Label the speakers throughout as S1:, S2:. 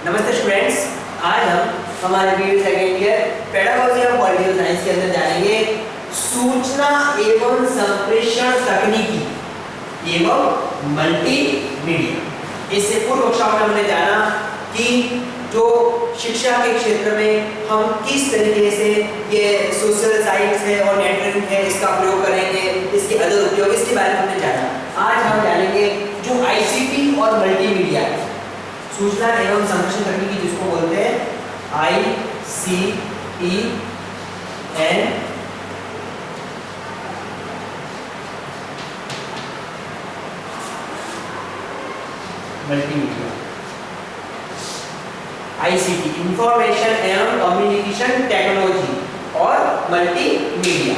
S1: नमस्ते स्टूडेंट्स, आज हम हमारे BA second year pedagogy of political science के अंदर जानेंगे सूचना एवं संप्रेषण तकनीकी एवं मल्टीमीडिया। इससे पूर्व कक्षा में हमने जाना कि जो शिक्षा के क्षेत्र में हम किस तरीके से ये सोशल साइंस है और नेटवर्किंग है इसका प्रयोग करेंगे, इसके अदर उपयोग, इसके बारे में हमने जाना। आज हम जानेंगे जो आईसीटी और मल्टीमीडिया है, सूचना एवं संप्रेषण तकनीकी जिसको बोलते हैं ICT and multimedia. ICT information एवं कम्युनिकेशन टेक्नोलॉजी और मल्टीमीडिया।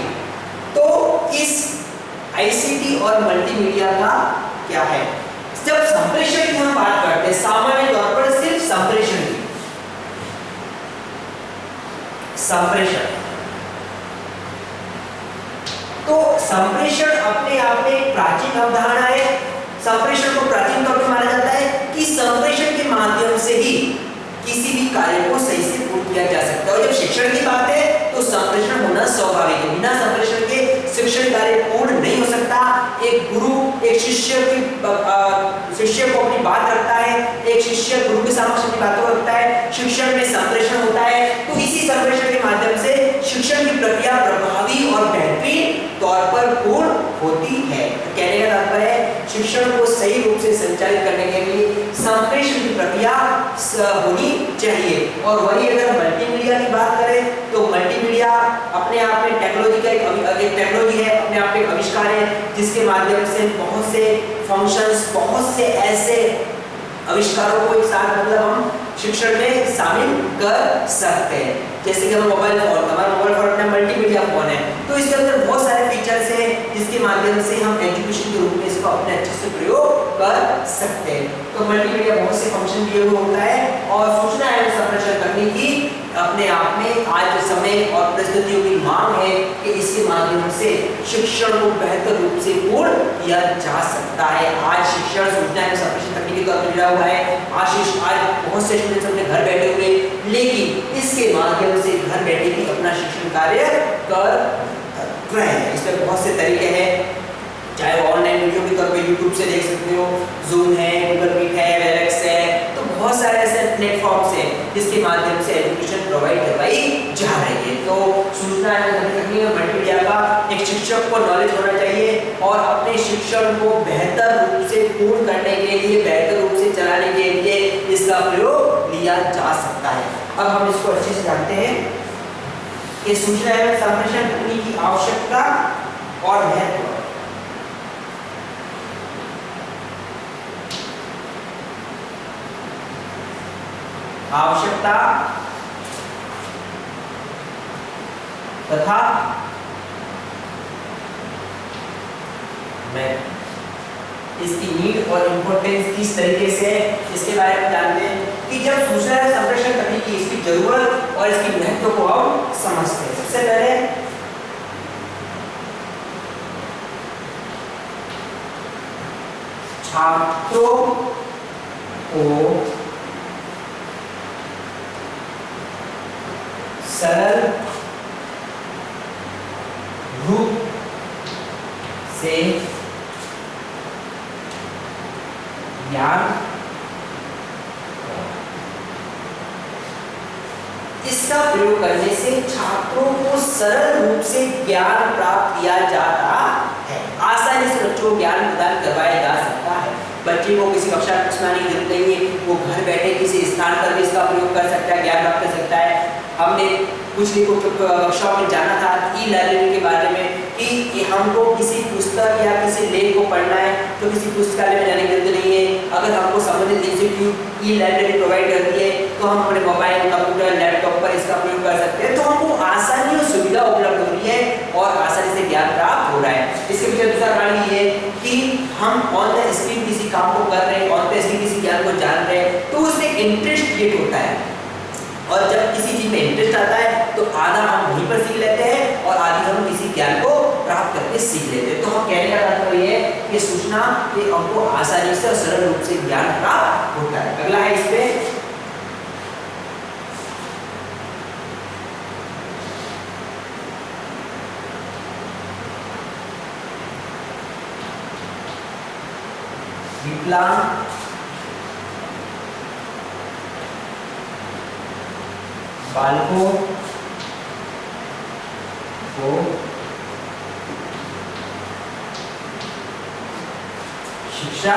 S1: तो इस ICT और मल्टीमीडिया का क्या है? जब संप्रेषण की हम बात करते हैं, सामान्य तौर पर सिर्फ संप्रेषण की, संप्रेषण, तो संप्रेषण अपने आप में एक प्राचीन अवधारणा है। संप्रेषण को प्राचीन तौर पर माना जाता है कि संप्रेषण के माध्यम से ही किसी भी कार्य को सही से पूर्ण किया जा सकता है। और जब शिक्षण की बात है तो संप्रेषण होना स्वाभाविक है। बिना संप्रेषण के शिक्षण कार्य पूर्ण नहीं हो सकता। एक गुरु एक शिष्य को अपनी बात रखता है, एक शिष्य गुरु के समक्ष अपनी बातों को रखता है, शिक्षण में संप्रेषण होता है। तो इसी संप्रेषण के माध्यम से शिक्षण की प्रक्रिया प्रभावी और बेहतरीन तौर पर पूर्ण होती है। तो कहने का तात्पर्य है शिक्षण को सही रूप से संचालित करने के लिए संप्रेषण की प्रक्रिया होनी चाहिए। और वही अगर मल्टीमीडिया की बात करें तो मल्टीमीडिया अपने आप में टेक्नोलॉजी का एक टेक्नोलॉजी है, अपने आप में एक आविष्कार है जिसके माध्यम से बहुत से फंक्शंस, बहुत से ऐसे आविष्कारों को एक साथ हम शिक्षण में शामिल कर सकते हैं। जैसे कि हमारा मोबाइल फोन अपना मल्टीमीडिया फोन है, तो इसके अंदर बहुत सारे फीचर्स हैं जिसके माध्यम से हम एजुकेशन के रूप में इसको अपने अच्छे से प्रयोग कर सकते हैं। तो मल्टीमीडिया बहुत से फंक्शन दिए हुए होता है और सूचना एवं संप्रेषण तकनीकी अपने आप में आज समय और परिस्थितियों की मांग है कि इसके माध्यम से शिक्षण को बेहतर रूप से पूर्ण किया जा सकता है। आज शिक्षण सूचना एवं संप्रेषण तकनीकी तौर पर जुड़ा हुआ है। आज बहुत से स्टूडेंट्स अपने घर बैठे हुए, लेकिन इसके माध्यम से घर बैठे ही अपना शिक्षण कार्य कर रहे हैं। इसमें बहुत से तरीके हैं, चाहे वो ऑनलाइन वीडियो के तौर पे यूट्यूब से देख सकते हो, जूम है, गूगल मीट है, वेबएक्स है, तो बहुत सारे ऐसे प्लेटफॉर्म्स हैं जिसके माध्यम से एजुकेशन प्रोवाइड करवाई जा रही है। तो सूचना एवं तकनीकी और मल्टीमीडिया का एक शिक्षक को नॉलेज होना चाहिए और अपने शिक्षण को बेहतर रूप से पूर्ण करने के लिए, बेहतर रूप से चलाने के लिए इसका प्रयोग लिया जा सकता है। अब हम इसको अच्छे से जानते हैं कि सूचना एवं संप्रेषण तकनीक की आवश्यकता और महत्व। आवश्यकता तथा इसकी नीड और इंपॉर्टेंस किस तरीके से, इसके बारे में जानते हैं कि जब सूचना एवं संप्रेषण तकनीकी इसकी जरूरत और इसकी महत्व को हम समझते हैं। सबसे पहले छात्रों को सरल रूप से ज्ञान, इसका प्रयोग करने से छात्रों को सरल रूप से ज्ञान प्राप्त किया जाता है। आसानी से बच्चों को ज्ञान प्रदान करवाया जा सकता है। बच्चे को किसी कक्षा में आने की जरूरत नहीं है, वो घर बैठे किसी स्थान पर भी इसका प्रयोग कर सकता है, ज्ञान प्राप्त कर सकता है। हमने कुछ वर्कशॉप में जाना था ई लर्निंग के बारे में कि हमको किसी पुस्तक या किसी लेख को पढ़ना है तो किसी पुस्तकालय में जाने की जरूरत नहीं है। अगर हमको संबंधित इंस्टीट्यूट ई लाइब्रेरी प्रोवाइड करती है तो हम अपने मोबाइल, कंप्यूटर, लैपटॉप पर इसका प्रयोग कर सकते हैं। तो हमको आसानी और सुविधा उपलब्ध हो रही है और आसानी से ज्ञान प्राप्त हो रहा है। इसके पीछे दूसरा कारण ये है कि हम ऑन द स्क्रीन किसी काम को कर रहे हैं, ऑन द स्क्रीन किसी ज्ञान को जान रहे हैं, तो उसमें इंटरेस्ट क्रिएट होता है। और जब किसी चीज में इंटरेस्ट आता है तो आधा हम वहीं पर सीख लेते हैं और आधी हम किसी ज्ञान को प्राप्त करके सीख लेते हैं। तो हम कहने का तात्पर्य ये है कि सूचना के हमको आसानी से और सरल रूप से ज्ञान प्राप्त होता है। अगला है इसमें विकलांग बालकों को शिक्षा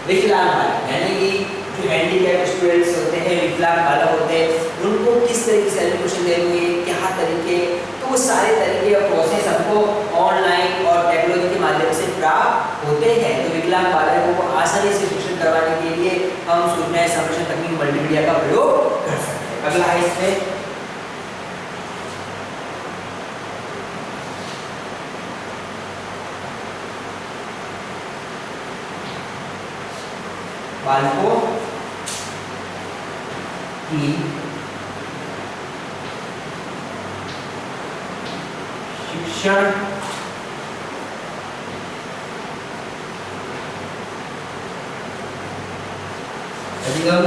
S1: विकलांग बालक यानी कि जो हैंडीकैप स्टूडेंट्स होते हैं, विकलांग बालक होते हैं, उनको किस तरीके से एजुकेशन देंगे, क्या तरीके, तो वो सारे तरीके और प्रोसेस हमको ऑनलाइन और टेक्नोलॉजी के माध्यम से प्राप्त होते हैं। तो विकलांग बालकों को आसानी से शिक्षण करवाने के लिए हम सूचना संप्रेषण तकनीक मल्टीमीडिया का प्रयोग कर सकते हैं। अगला है इसमें बालकों की शिक्षण अधिगम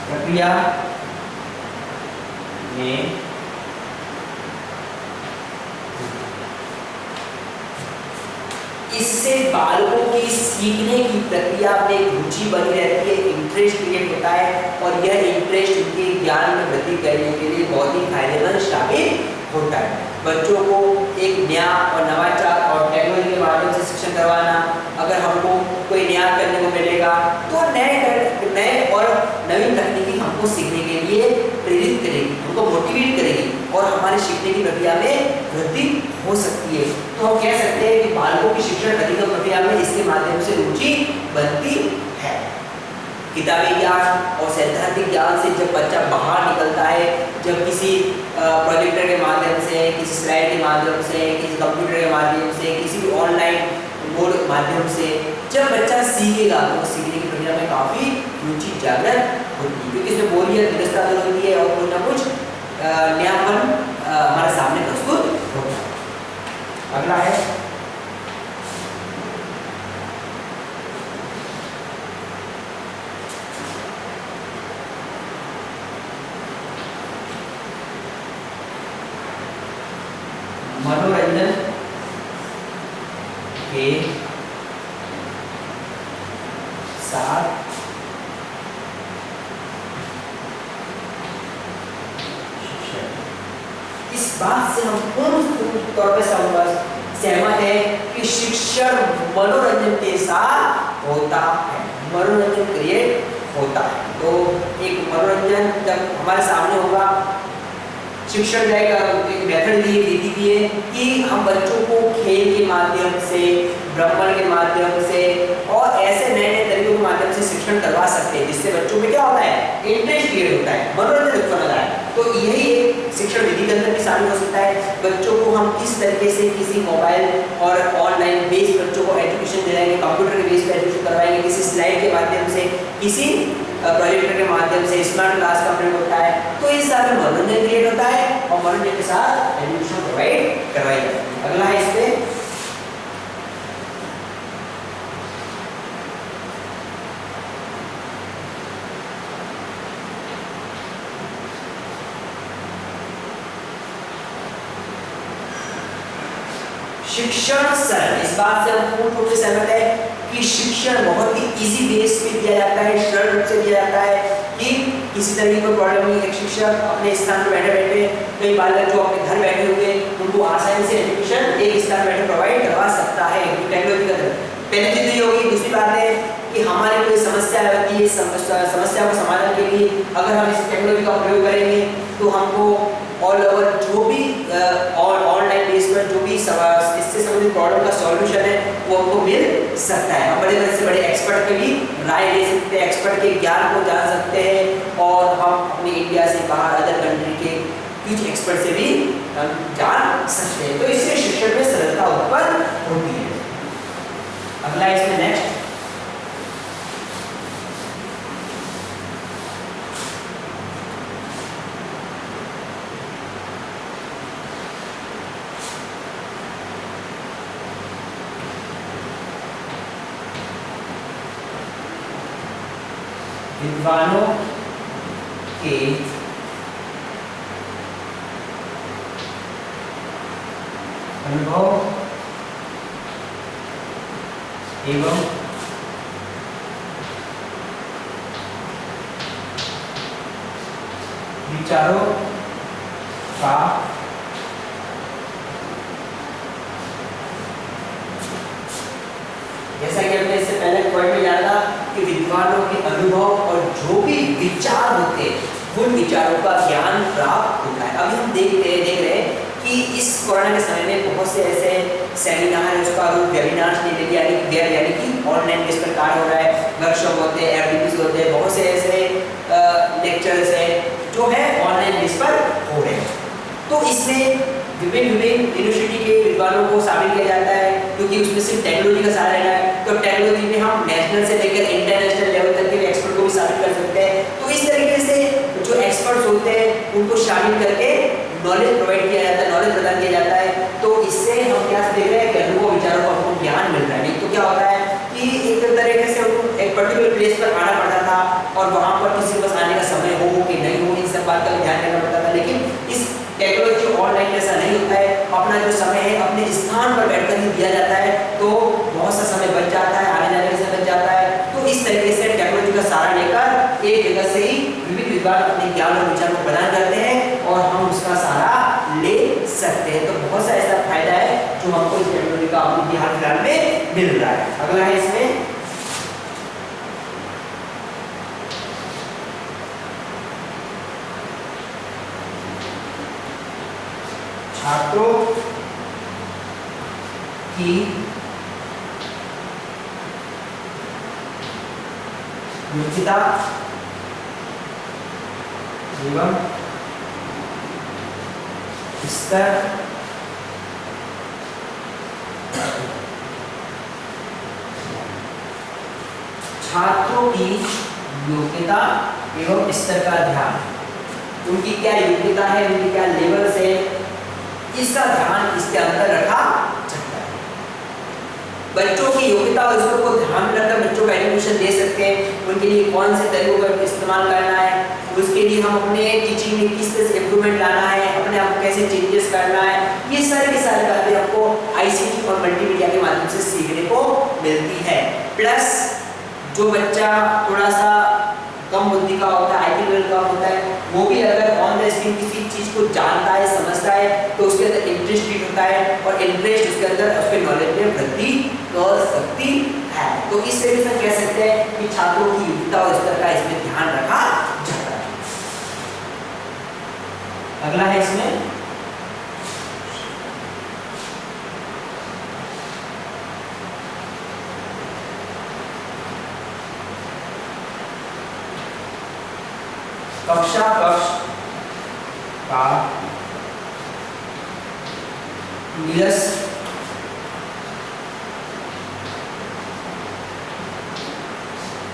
S1: प्रक्रिया में इससे बालकों की सीखने की प्रक्रिया में रुचि बनी रहती है, इंटरेस्ट क्रिएट होता है और यह इंटरेस्ट उनके ज्ञान में वृद्धि करने के लिए बहुत ही फायदेमंद साबित होता है। बच्चों को एक नया और नवाचार और टेक्नोलॉजी के माध्यम से शिक्षण करवाना, अगर हमको कोई नया करने को मिलेगा तो नए और नवीन तकनीकी हमको सीखने के लिए प्रेरित करेगी, हमको मोटिवेट करेगी और हमारे सीखने की प्रक्रिया में वृद्धि हो सकती है। तो हम कह सकते हैं कि बालकों की शिक्षण अधिगम प्रक्रिया में इसके माध्यम से रुचि बनती है। किताबी ज्ञान और सैद्धांतिक ज्ञान से जब बच्चा बाहर निकलता है, जब किसी प्रोजेक्टर के माध्यम से, किसी स्लाइड के माध्यम से, किसी कंप्यूटर के माध्यम से, किसी भी ऑनलाइन बोर्ड के माध्यम से जब बच्चा सीखेगा तो सीखने की प्रक्रिया में काफ़ी रुचि जागृत होती है, क्योंकि इसमें बोरियत निरस्ता दूर होती है और कुछ ना कुछ नयापन हमारे सामने प्रस्तुत होता है। अगला है मनोरंजन के साथ इस बात से हम पूर्ण तौर पर सहमत है कि शिक्षण मनोरंजन के साथ होता है, मनोरंजन क्रिएट होता है। तो एक मनोरंजन जब हमारे सामने होगा, शिक्षण जाएगा, एक मेथड दी दी है कि हम बच्चों को खेल के माध्यम से, भ्रमण के माध्यम से और ऐसे नए नए तरीकों के माध्यम से शिक्षण करवा सकते हैं, जिससे बच्चों में क्या होता है, इंटरेस्ट क्रिएट होता है, मनोरंजन उत्पन्न होता है। तो यही एक शिक्षण विधि के अंदर भी शामिल हो सकता है। बच्चों को हम किस तरीके से किसी मोबाइल और ऑनलाइन बेस्ड बच्चों को एजुकेशन दिलाएंगे, कंप्यूटर के बेस पर एजुकेशन करवाएंगे, किसी स्लाइड के माध्यम से, किसी प्रोजेक्टर के माध्यम से, स्मार्ट क्लास का प्रयोग होता है। तो इस साथ में मनोरंजन क्रिएट होता है और मनोरंजन के साथ एजुकेशन प्रोवाइड करवाई जाती है। अगला है इसमें शिक्षण सरल। इस बात से हम पूर्ण रूप से सहमत है कि शिक्षण बहुत ही इजी बेस पे दिया जाता है, सरल रूप से दिया जाता है कि किसी तरह की कोई प्रॉब्लम नहीं। एक शिक्षक अपने स्थान पर बैठे बैठे, कई बालक जो अपने घर बैठे हुए उनको आसानी से एजुकेशन एक स्थान पर बैठे प्रोवाइड करवा सकता है टेक्नोलॉजी का। पहले चीज ये होगी। दूसरी बात है कि हमारी कोई समस्या होती है, समस्या को समाधान के लिए अगर हम इस टेक्नोलॉजी का प्रयोग करेंगे तो हमको ऑल ओवर जो भी ऑनलाइन बेस पर जो भी इससे संबंधित प्रॉब्लम का सॉल्यूशन है वो हमको मिल सकता है। हम बड़े से बड़े एक्सपर्ट की भी राय ले सकते हैं, एक्सपर्ट के ज्ञान को जान सकते हैं और हम अपने इंडिया से बाहर अदर कंट्री के कुछ एक्सपर्ट से भी जान सकते हैं। तो इससे शिक्षण में सरलता उत्पन्न होती है। अगला इसमें नेक्स्ट विद्वानों के अनुभव एवं विचारों का जैसा कि हमने इससे पहले पॉइंट में जाना था कि विद्वानों के अनुभव और जो भी विचार होते हैं उन विचारों का ज्ञान प्राप्त होता है। अभी हम देख रहे हैं कि इस कोरोना के समय में बहुत से ऐसे सेमिनार है, उसका रूप वेबिनार्स ले लिया, यानी कि ऑनलाइन बेस पर कार्य हो रहा है, वर्कशॉप होते हैं, एफडीपीज होते हैं, बहुत से ऐसे लेक्चर्स हैं जो है ऑनलाइन बेस पर हो रहे हैं। तो इसमें विभिन्न यूनिवर्सिटी के विद्वानों को शामिल किया जाता है, क्योंकि उसमें सिर्फ टेक्नोलॉजी का सहारा लेना है। तो टेक्नोलॉजी में हम नेशनल से लेकर इंटरनेशनल लेवल तक के एक्सपर्ट को भी शामिल कर सकते हैं। तो इस तरीके से जो एक्सपर्ट्स होते हैं उनको शामिल करके नॉलेज प्रोवाइड किया जाता है, नॉलेज प्रदान किया जाता है। तो इससे हम क्या देख रहे हैं कि अनुभव विचारों को हमको ज्ञान मिल रहा है। नहीं तो क्या होता है कि एक तरीके से उनको एक पर्टिकुलर प्लेस पर आना पड़ता था और वहाँ पर किसी बस आने का समय हो कि नहीं हो, इन सब बात का ध्यान देना पड़ता था। लेकिन इस टेक्नोलॉजी ऑनलाइन ऐसा नहीं होता है, अपना जो समय है अपने स्थान पर बैठकर ही दिया जाता है, तो बहुत सा समय बच जाता है, आने जाने का समय बच जाता है। तो इस तरीके से टेक्नोलॉजी का सहारा लेकर एक जगह से ही विभिन्न विद्वान अपने ज्ञान और विचार को प्रदान करते हैं और हम उसका सहारा ले सकते हैं। तो बहुत सा ऐसा फायदा है जो हमको इस टेक्नोलॉजी का अपनी हाल फिलहाल में मिल रहा है। अगला है इसमें छात्रों की योग्यता एवं स्तर छात्रों की योग्यता एवं स्तर का ध्यान, उनकी क्या योग्यता है, उनकी क्या लेवल से, इसका ध्यान इसके अंदर रखा जाता है। बच्चों की योग्यता और स्तर को ध्यान में रखकर बच्चों का एजुकेशन दे सकते हैं। उनके लिए कौन से तरीकों का इस्तेमाल करना है, उसके लिए हम अपने टीचिंग में किस तरह से इम्प्रूवमेंट लाना है, अपने आप को कैसे चेंजेस करना है, ये सारे के सारे बातें आपको आईसीटी और मल्टीमीडिया के माध्यम से सीखने को मिलती है। प्लस जो बच्चा थोड़ा सा कम बुद्धि का होता है, आईक्यू लेवल कम होता है, वो भी अगर ऑन द स्क्रीन किसी चीज को जानता है, समझता है, तो उसके अंदर इंटरेस्टेड होता है और इंटरेस्ट उसके अंदर उसके नॉलेज में वृद्धि कर सकती है। तो इस तरीके से कह सकते हैं कि छात्रों की योग्यता और स्तर का इसमें ध्यान रखा जाता है। अगला है इसमें कक्षा कक्ष का नीरस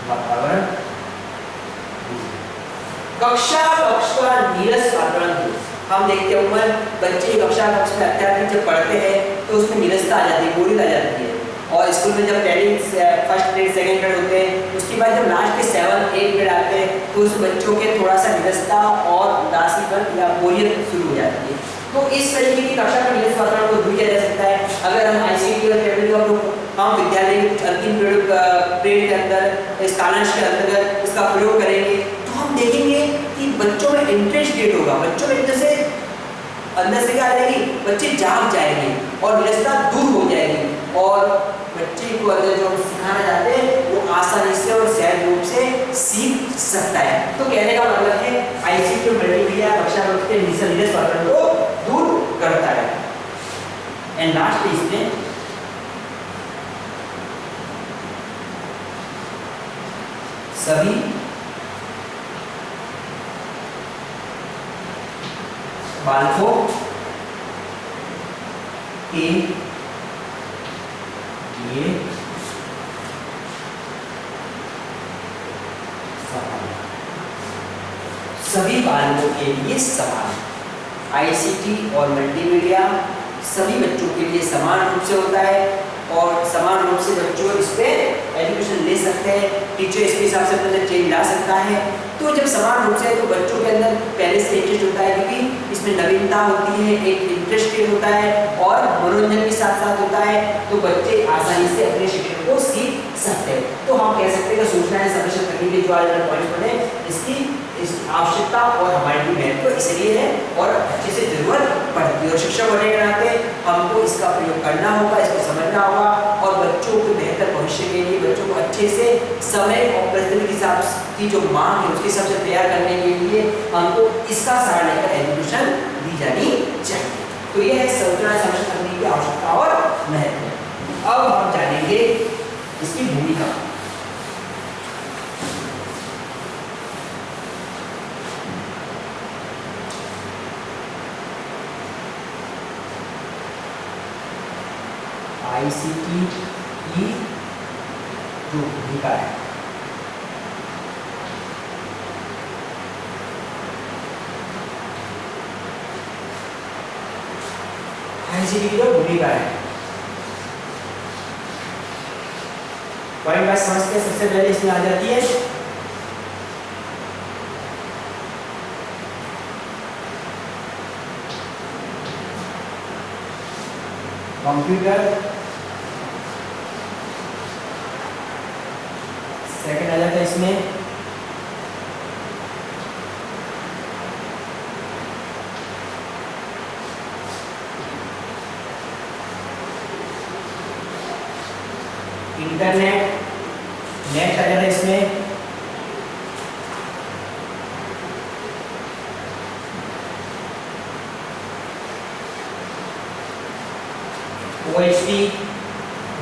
S1: वातावरण, कक्षा कक्ष का नीरस वातावरण। हम देखते हैं बच्चे कक्षा कक्ष में अत्याधिक जब पढ़ते हैं तो उसमें नीरसता आ जाती है, बोरियत आ जाती है। और स्कूल में जब पहली फर्स्ट ग्रेड सेकंड ग्रेड होते हैं, उसके बाद जब लास्ट के 7 8 ग्रेड आते हैं तो उस बच्चों के थोड़ा सा निरस्ता और उदासीपन या बोरियत शुरू हो जाती है। तो इस तरीके की कक्षा का नीरस वातावरण को दूर किया जा सकता है अगर हम आईसीटी और टेक्नोलॉजी का हम विद्यालय के कुछ अंतिम पीरियड के अंदर इस कालांश के अंतर्गत इसका प्रयोग करेंगे तो हम देखेंगे कि बच्चों में इंटरेस्ट क्रिएट होगा, बच्चों में अंदर से क्या आ जाएगी, बच्चे जाग जाएंगे और निरस्ता दूर हो जाएगी और बच्चे को अगर जो सिखाना चाहते हैं वो आसानी से और सहज रूप से सीख सकता है। तो कहने का मतलब है आईसीटी और मल्टीमीडिया कक्षा कक्ष के नीरस वातावरण को दूर करता है। एंड लास्ट इसमें सभी बालकों के लिए समान, सभी बालकों के लिए समान। आईसीटी और मल्टीमीडिया सभी बच्चों के लिए समान रूप से होता है और समान रूप से बच्चों इस पे एजुकेशन ले सकते हैं। टीचर इसके हिसाब से अपने चेंज ला सकता है तो जब समान रूप से, तो बच्चों के अंदर पहले से इंटरेस्ट होता है, क्योंकि इसमें नवीनता होती है, एक इंटरेस्टेड होता है और मनोरंजन के साथ साथ होता है, तो बच्चे आसानी से अपने शिक्षण को सीख सकते हैं। तो हम कह सकते हैं कि सूचना संरक्षण करने के जो आज पॉइंट बने, इसकी आवश्यकता और हमारे लिए महत्व इसलिए है और अच्छे से जरूरत पड़ती है, और शिक्षक होने के नाते हमको इसका प्रयोग करना होगा, इसको समझना होगा, और बच्चों के बेहतर भविष्य के लिए, बच्चों को अच्छे से समय और परिस्थिति के हिसाब की जो मांग है उसके हिसाब से तैयार करने के लिए हमको इसका सहारा लेकर एजुकेशन दी जानी चाहिए। तो यह है सूचना संरक्षण करने की आवश्यकता और महत्व। अब हम जानेंगे इसकी भूमिका। आईसीटी की जो भूमिका है, आईसीटी की जो भूमिका है, पॉइंट वाइज समझते हैं। सबसे पहले इसमें आ जाती है कंप्यूटर, सेकंड आ जाता है इसमें इंटरनेट, नेक्स्ट आ जाता है इसमें OST,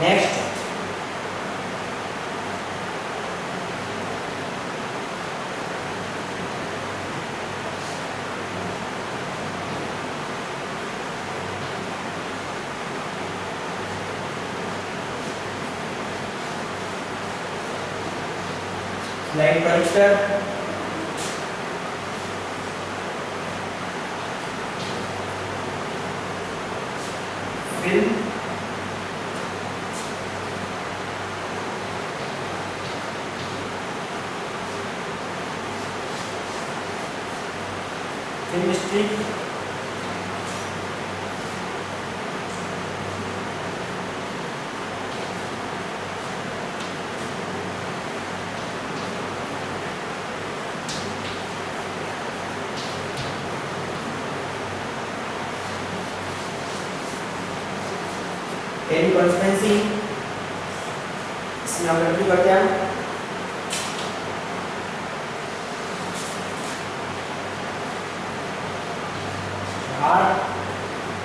S1: next slide projector, film, film strip, teleconferencing, इसमें हम कंप्लीट करते हैं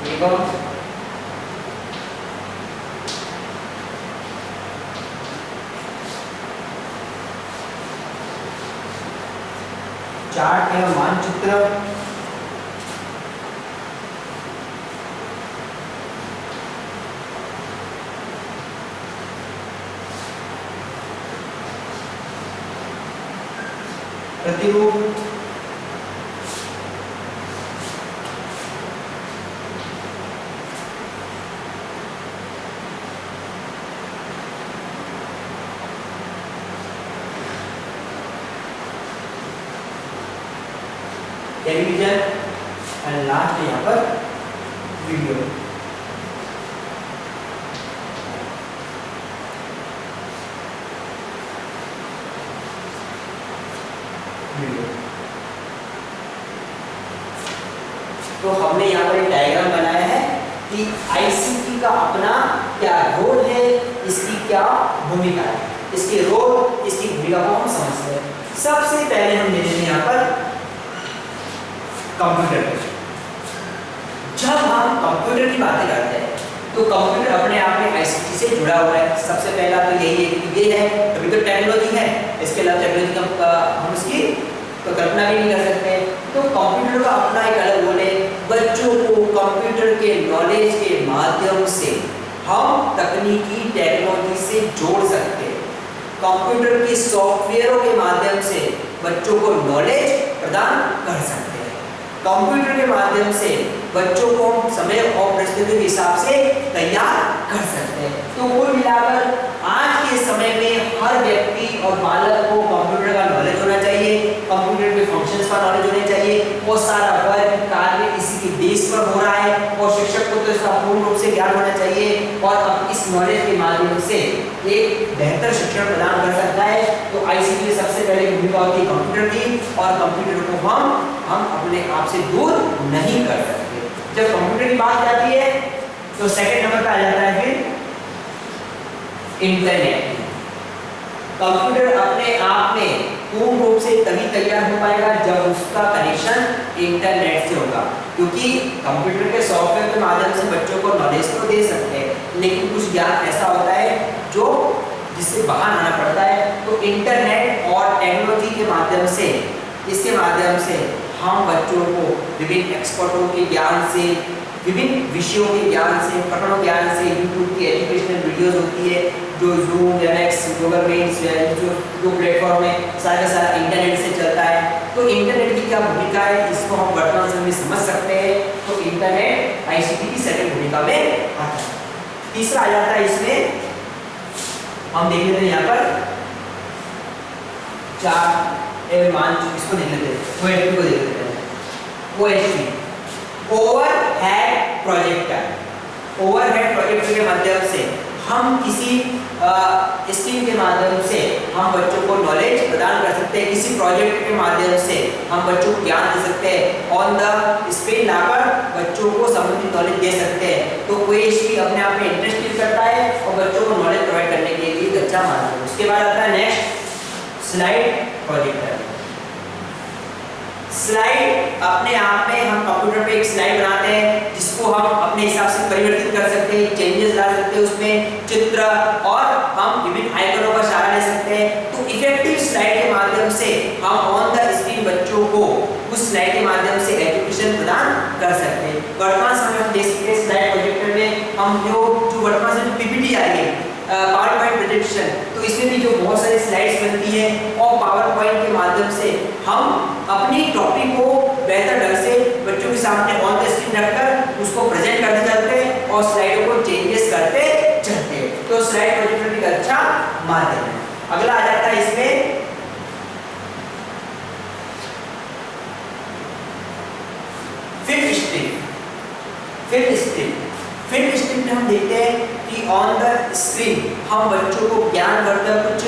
S1: एवं चार्ट एवं मानचित्र, प्रतिरूप, टेलीविजन और लास्ट यहाँ पर वीडियो। तो हमने यहाँ पर एक डायग्राम बनाया है कि आईसीटी का अपना क्या रोल है, इसकी क्या भूमिका है, इसके रोल, इसकी भूमिका को हम समझते हैं। सबसे पहले हम ले लेते हैं यहाँ पर कंप्यूटर। जब हम कंप्यूटर की बातें करते हैं तो कंप्यूटर अपने आप में आईसीटी से जुड़ा हुआ है। सबसे पहला तो यही है कि ये है, अभी तो टेक्नोलॉजी है, इसके अलावा टेक्नोलॉजी का हम उसकी तो कल्पना भी नहीं कर सकते। तो कंप्यूटर का अपना एक अलग रोल है। बच्चों को कंप्यूटर के नॉलेज के माध्यम से हम तकनीकी टेक्नोलॉजी से जोड़ सकते हैं। कंप्यूटर की सॉफ्टवेयरों के माध्यम से बच्चों को नॉलेज प्रदान कर सकते हैं। कंप्यूटर के माध्यम से बच्चों को समय और परिस्थिति के हिसाब से तैयार कर सकते हैं। तो कुल मिलाकर आज के समय में हर व्यक्ति और बालक को कंप्यूटर का नॉलेज होना चाहिए। रूप से ज्ञान होना चाहिए और अब इस नॉलेज के माध्यम से एक बेहतर शिक्षण प्रदान कर सकता है। तो आईसीटी में सबसे पहले भूमिका होती है कंप्यूटर की, और कंप्यूटर को हम अपने आप से दूर नहीं कर सकते। जब कंप्यूटर की बात आती है तो सेकंड नंबर पे आ जाता है फिर इंटरनेट। कंप्यूटर अपने आप में पूर्ण रूप से तभी तैयार हो पाएगा जब उसका कनेक्शन इंटरनेट से होगा, क्योंकि कंप्यूटर के सॉफ्टवेयर के माध्यम से बच्चों को नॉलेज तो दे सकते हैं, लेकिन कुछ ज्ञान ऐसा होता है जो जिससे बाहर आना पड़ता है। तो इंटरनेट और टेक्नोलॉजी के माध्यम से, इसके माध्यम से हम बच्चों को विभिन्न एक्सपर्टों के ज्ञान से, विभिन्न विषयों के ज्ञान से, प्रकरणों ज्ञान से, यूट्यूब की एजुकेशनल वीडियोस होती है जो जूम, एमएक्स, गूगल मीट्स, जो प्लेटफॉर्म है सारा का सारा इंटरनेट से चलता है। तो इंटरनेट की क्या भूमिका है इसको हम वर्तमान समय में समझ सकते हैं। तो इंटरनेट आईसीटी की सेकंड भूमिका में आता है। तीसरा आ जाता है इसमें, हम देख लेते हैं यहाँ पर चार मान, इसको देख लेते हैं, OHP को देख लेते हैं। OHP overhead projector. Overhead projector के माध्यम से हम किसी स्क्रीन के माध्यम से हम बच्चों को नॉलेज प्रदान कर सकते हैं, किसी प्रोजेक्ट के माध्यम से हम बच्चों को ज्ञान दे सकते हैं, ऑन द स्क्रीन लाकर बच्चों को संबंधित नॉलेज दे सकते हैं। तो OHP अपने आप में इंटरेस्ट करता है और बच्चों को नॉलेज प्रोवाइड करने के लिए एक अच्छा माध्यम है। उसके बाद आता है नेक्स्ट स्लाइड प्रोजेक्टर। स्लाइड अपने आप में हम कंप्यूटर पे एक स्लाइड बनाते हैं जिसको हम अपने हिसाब से परिवर्तित कर सकते हैं, चेंजेस ला सकते हैं उसमें, चित्र, और हम विभिन्न आइकनों का सहारा ले सकते हैं। तो इफेक्टिव स्लाइड के माध्यम से हम ऑन द स्क्रीन बच्चों को उस स्लाइड के माध्यम से एजुकेशन प्रदान कर सकते हैं। वर्तमान समय में हम देख सकते हैं स्लाइड प्रोजेक्टर में हम जो वर्तमान समय पीपीटी आ रही है, पावर पॉइंट प्रेजेंटेशन, तो इसमें भी जो बहुत सारी स्लाइड्स बनती है और पावर पॉइंट के माध्यम से हम अपनी टॉपिक को बेहतर ढंग से बच्चों के सामने ऑन द स्क्रीन रखकर उसको प्रेजेंट करते चलते हैं और स्लाइडों को चेंजेस करते चलते हैं। तो स्लाइड प्रोजेक्टर एक अच्छा माध्यम है। अगला आ जाता है इसमें फिल्म स्ट्रीम। फिल्म स्ट्रीम में हम देखते हैं कि ऑन द स्क्रीन हम बच्चों को ज्ञानवर्धक कुछ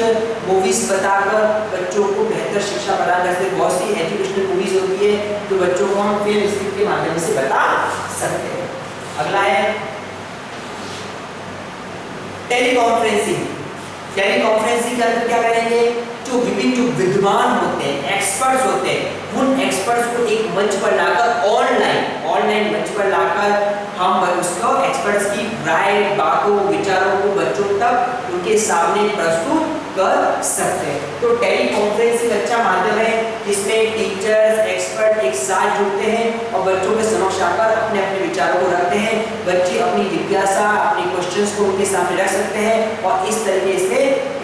S1: मूवीज बताकर बच्चों को बेहतर शिक्षा प्रदान करते हैं। बहुत सी एजुकेशनल मूवीज होती है जो बच्चों को हम फिल्म स्ट्रीम के माध्यम से बता सकते हैं। अगला है टेलीकॉन्फ्रेंसिंग। टेलीकॉन्फ्रेंसिंग के अंदर क्या करेंगे, जो विद्वान होते हैं, एक्सपर्ट्स होते हैं, उन एक्सपर्ट्स को एक मंच पर लाकर ऑनलाइन मंच पर लाकर हम उसको एक्सपर्ट्स की राय, बातों, विचारों को बच्चों तक उनके सामने प्रस्तुत कर सकते हैं। तो टेलीकॉन्फ्रेंसिंग अच्छा माध्यम है जिसमें टीचर्स, एक्सपर्ट एक साथ जुड़ते हैं और बच्चों के समक्ष आकर अपने अपने विचारों को रखते हैं। बच्चे अपनी जिज्ञासा, अपने क्वेश्चंस को उनके सामने रख सकते हैं और इस तरीके से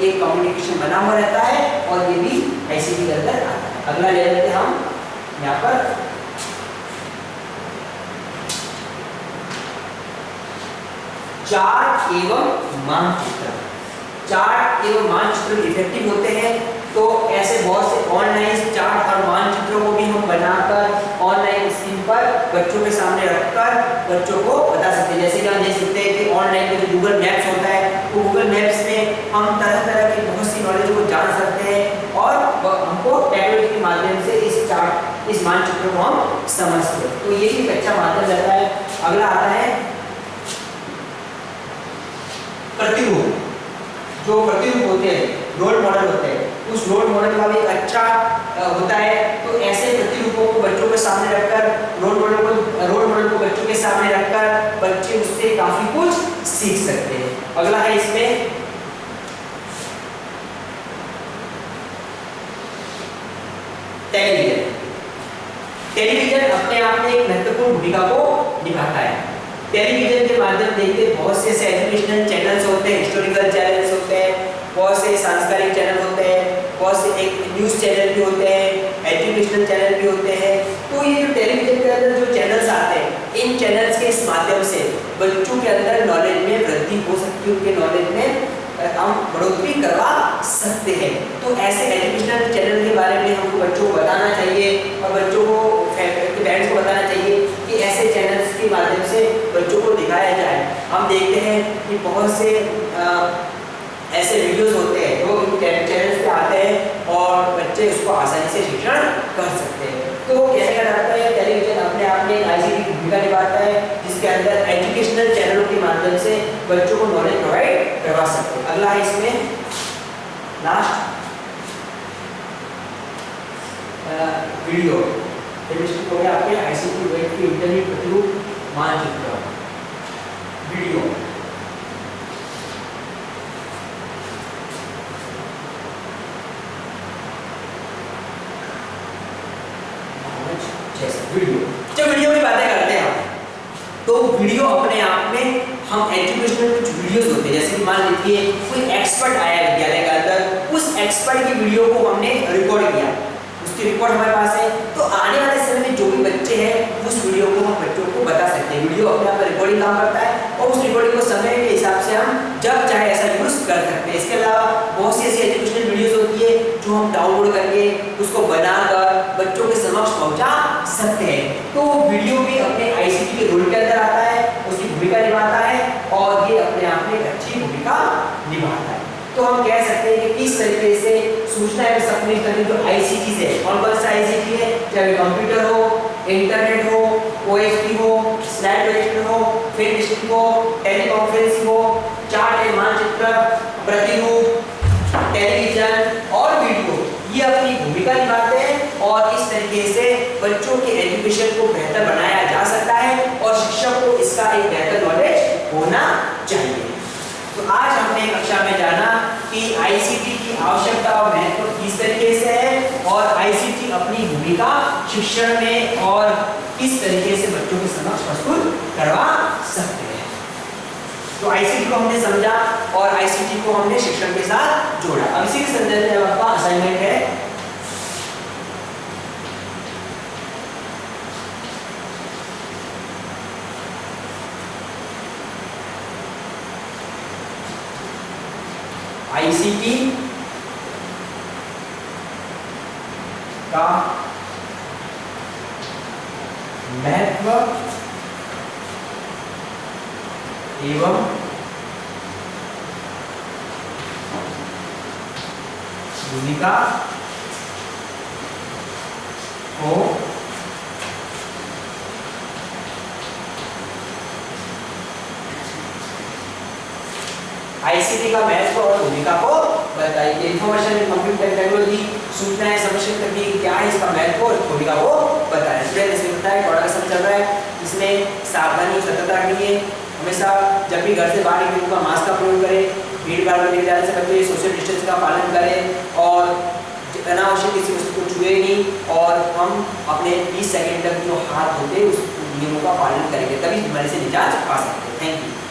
S1: एक कम्युनिकेशन बना हुआ रहता है और ये भी आईसीटी के अंदर आता है। अगला ले लेते हैं हम यहाँ पर चार्ट एवं मानचित्र। चार्ट एवं मानचित्र इफेक्टिव होते हैं, तो ऐसे बहुत से ऑनलाइन चार्ट और मानचित्रों को भी हम बनाकर ऑनलाइन स्क्रीन पर बच्चों के सामने रखकर बच्चों को बता सकते हैं। जैसे कि हम देख सकते हैं कि ऑनलाइन में जो गूगल मैप्स होता है, तो गूगल मैप्स में हम तरह तरह की बहुत सी नॉलेज को जान सकते हैं और हमको टेक्नोलॉजी के माध्यम से इस मानचित्र को हम समझते हैं। तो ये भी एक अच्छा माध्यम रहता है। अगला आता है प्रतिरूप। जो प्रतिरूप होते हैं, रोल मॉडल होते हैं, उस रोल मॉडल का भी एक अच्छा होता है। तो ऐसे प्रतिरूपों को बच्चों के सामने रखकर रोल मॉडल को बच्चों के सामने रखकर बच्चे उससे काफी कुछ सीख सकते हैं। अगला है इसमें टेलीविजन। टेलीविजन अपने आप में एक महत्वपूर्ण भूमिका को निभाता है। टेलीविजन के माध्यम देखते बहुत से ऐसे एजुकेशनल चैनल्स होते हैं, हिस्टोरिकल चैनल्स होते हैं, बहुत से सांस्कृतिक चैनल होते हैं, बहुत से एक न्यूज़ चैनल भी होते हैं, एजुकेशनल चैनल भी होते हैं। तो ये जो टेलीविजन के अंदर जो चैनल्स आते हैं, इन चैनल्स के इस माध्यम से बच्चों के अंदर नॉलेज में वृद्धि हो सकती है, उनके नॉलेज में हम बढ़ोतरी करवा सकते हैं। तो ऐसे एजुकेशनल चैनल के बारे में हमको बच्चों को बताना चाहिए और बच्चों को, पेरेंट्स को बताना चाहिए कि ऐसे चैनल्स के माध्यम से बच्चों को दिखाया जाए। हम देखते हैं कि बहुत से ऐसे वीडियोस होते हैं जो चैनल्स पे आते हैं और बच्चे उसको आसानी से शिक्षण कर सकते हैं। तो कहने का तात्पर्य है टेलीविजन अपने आप में आईसीटी की भूमिका निभाता है, जिसके अंदर एजुकेशनल चैनलों के माध्यम से बच्चों को नॉलेज प्रोवाइड करवा सकते हैं। अगला है इसमें लास्ट वीडियो हो गया आपके आईसीटी वेब के इंटरनेट प्रतिरूप मानचित्र वीडियो। वीडियो जब वीडियो की बातें करते हैं तो वीडियो अपने आप में हम एजुकेशनल कुछ वीडियोस होते हैं, जैसे कि मान लीजिए कोई एक्सपर्ट आया विद्यालय के अंदर, उस एक्सपर्ट की वीडियो को हमने रिकॉर्ड किया, उसकी रिकॉर्ड हमारे पास है, तो आने वाले समय में जो भी बच्चे हैं उस वीडियो को हम बच्चों को बता सकते हैं। वीडियो अपने आप में रिकॉर्डिंग काम करता है और उस रिकॉर्डिंग को समय के हिसाब से हम जब चाहे ऐसा यूज कर सकते हैं। इसके अलावा बहुत सी ऐसी एजुकेशनल वीडियोस होती है जो हम डाउनलोड करके उसको बनाकर बच्चों के समक्ष पहुंचा सकते हैं। तो वीडियो भी अपने आईसीटी के रोल के अंदर आता है, उसकी भूमिका निभाता है और ये अपने आप में एक अच्छी भूमिका निभाता है। तो हम कह सकते हैं कि किस तरीके से सूचना एवं तकनीक तकनीक जो आईसीटी है, कौन कौन सा आईसीटी है, चाहे कंप्यूटर हो, इंटरनेट हो, ओएसपी हो, स्लाइड प्रोजेक्टर हो, फिल्म स्टिक हो, टेलीकॉन्फ्रेंसिंग हो, चार्ट मानचित्र, प्रतिरूप, टेलीविजन और वीडियो, ये अपनी भूमिका निभाते हैं और इस तरीके से बच्चों के एजुकेशन को बेहतर बनाया जा सकता है और शिक्षक को इसका एक बेहतर नॉलेज होना चाहिए। तो आज हमने कक्षा में जाना कि आईसीटी की आवश्यकता और महत्व किस तरीके से है और आईसीटी अपनी भूमिका शिक्षण में और किस तरीके से बच्चों के समक्ष प्रस्तुत करवा सकते हैं। तो आईसीटी को हमने समझा और आईसीटी को हमने शिक्षण के साथ जोड़ा। अब इसी के संदर्भ में आपका असाइनमेंट है आईसीटी का महत्व एवं भूमिका को आईसीटी का महत्व और भूमिका को बताइए। इंफॉर्मेशन इन कंप्यूटर टेक्नोलॉजी, सूचनाएं समझने तकनीक क्या है, इसका महत्व और भूमिका को बताएं। स्टूडेंट इसमें बताया थोड़ा का समय चल रहा है, इसमें सावधानी सतर्कता रखिए। हमेशा जब भी घर से बाहर निकले तो मास्क का प्रयोग करें, भीड़ भाड़ में निकल जाने से पहले सोशल डिस्टेंस का पालन करें और अनावश्यक किसी वस्तु को छुए नहीं और हम अपने 20 सेकंड तक जो हाथ धोते उस नियमों का पालन करेंगे, तभी बीमारी से निजात पा सकते हैं। Thank you.